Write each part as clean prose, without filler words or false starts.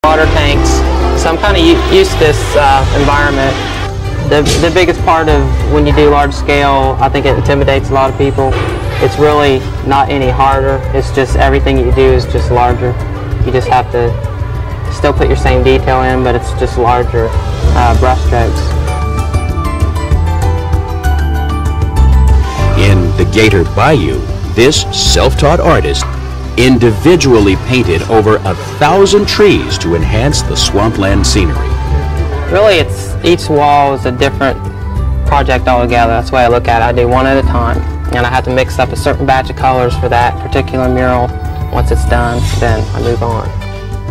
water tanks. So I'm kind of used to this environment. The biggest part of when you do large scale, I think it intimidates a lot of people. It's really not any harder. It's just everything you do is just larger. You just have to still put your same detail in, but it's just larger brush strokes. In the Gator Bayou, this self-taught artist individually painted over 1,000 trees to enhance the swampland scenery. Really, each wall is a different project altogether. That's the way I look at it. I do one at a time, and I have to mix up a certain batch of colors for that particular mural. Once it's done, then I move on.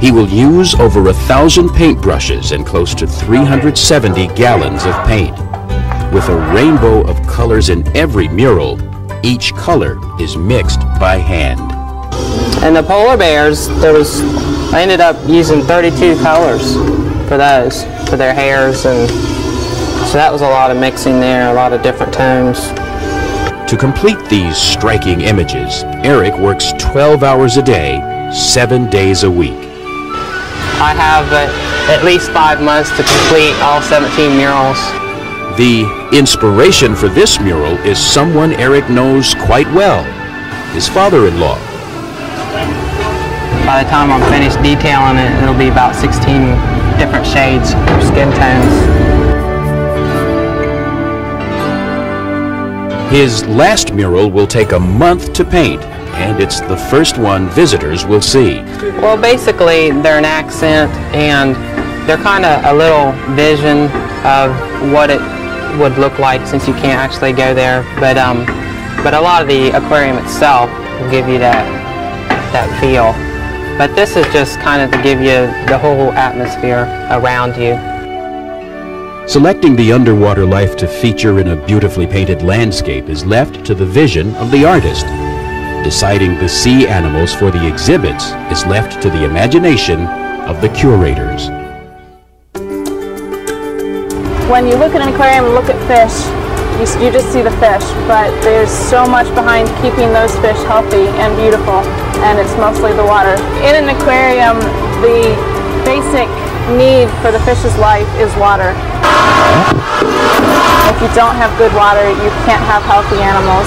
He will use over 1,000 paintbrushes and close to 370 gallons of paint. With a rainbow of colors in every mural, each color is mixed by hand. And the polar bears, I ended up using 32 colors for those, for their hairs, and so that was a lot of mixing there, a lot of different tones. To complete these striking images, Eric works 12 hours a day, 7 days a week. I have at least 5 months to complete all 17 murals. The inspiration for this mural is someone Eric knows quite well, his father-in-law. By the time I'm finished detailing it, it'll be about 16 different shades of skin tones. His last mural will take a month to paint, and it's the first one visitors will see. Well, basically, they're an accent, and they're kind of a little vision of what it would look like since you can't actually go there. But a lot of the aquarium itself will give you that feel. But this is just kind of to give you the whole atmosphere around you. Selecting the underwater life to feature in a beautifully painted landscape is left to the vision of the artist. Deciding the sea animals for the exhibits is left to the imagination of the curators. When you look at an aquarium and look at fish, you just see the fish, but there's so much behind keeping those fish healthy and beautiful, and it's mostly the water. In an aquarium, the basic need for the fish's life is water. If you don't have good water, you can't have healthy animals.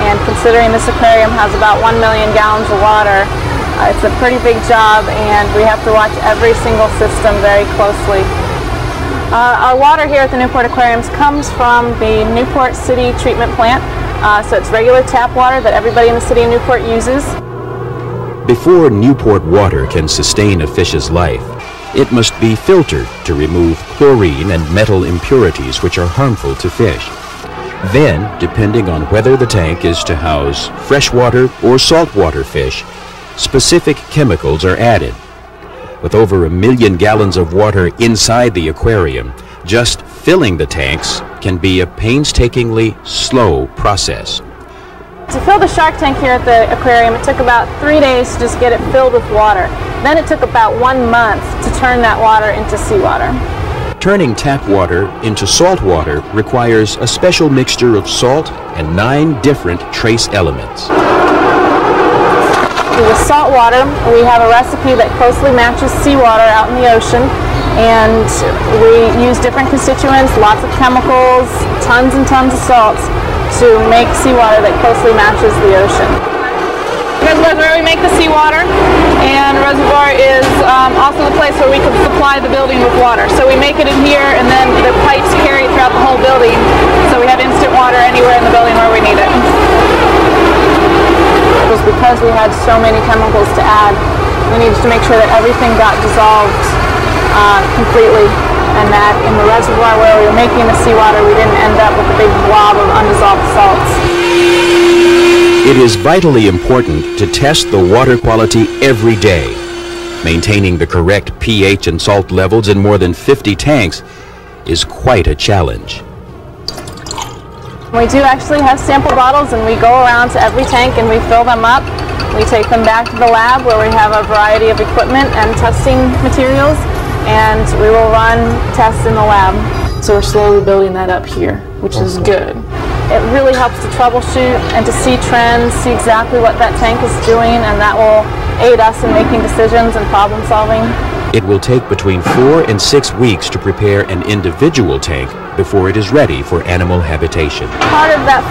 And considering this aquarium has about 1 million gallons of water, it's a pretty big job, and we have to watch every single system very closely. Our water here at the Newport Aquariums comes from the Newport City treatment plant, so it's regular tap water that everybody in the city of Newport uses. Before Newport water can sustain a fish's life, it must be filtered to remove chlorine and metal impurities which are harmful to fish. Then, depending on whether the tank is to house freshwater or saltwater fish, specific chemicals are added. With over 1 million gallons of water inside the aquarium, just filling the tanks can be a painstakingly slow process. To fill the shark tank here at the aquarium, it took about 3 days to just get it filled with water. Then it took about 1 month to turn that water into seawater. Turning tap water into salt water requires a special mixture of salt and 9 different trace elements. With salt water, we have a recipe that closely matches seawater out in the ocean, and we use different constituents, lots of chemicals, tons and tons of salts to make seawater that closely matches the ocean. The reservoir is where we make the seawater, and the reservoir is also the place where we can supply the building with water. So we make it in here, and then the pipes carry throughout the whole building, so we have instant water anywhere in the building where we need it. It was because we had so many chemicals to add, we needed to make sure that everything got dissolved completely, and that in the reservoir where we were making the seawater, we didn't end up with a big blob of undissolved salts. It is vitally important to test the water quality every day. Maintaining the correct pH and salt levels in more than 50 tanks is quite a challenge. We do actually have sample bottles, and we go around to every tank and we fill them up. We take them back to the lab where we have a variety of equipment and testing materials, and we will run tests in the lab. So we're slowly building that up here, which is good. It really helps to troubleshoot and to see trends, see exactly what that tank is doing, and that will aid us in making decisions and problem solving. It will take between 4 and 6 weeks to prepare an individual tank before it is ready for animal habitation. Part of that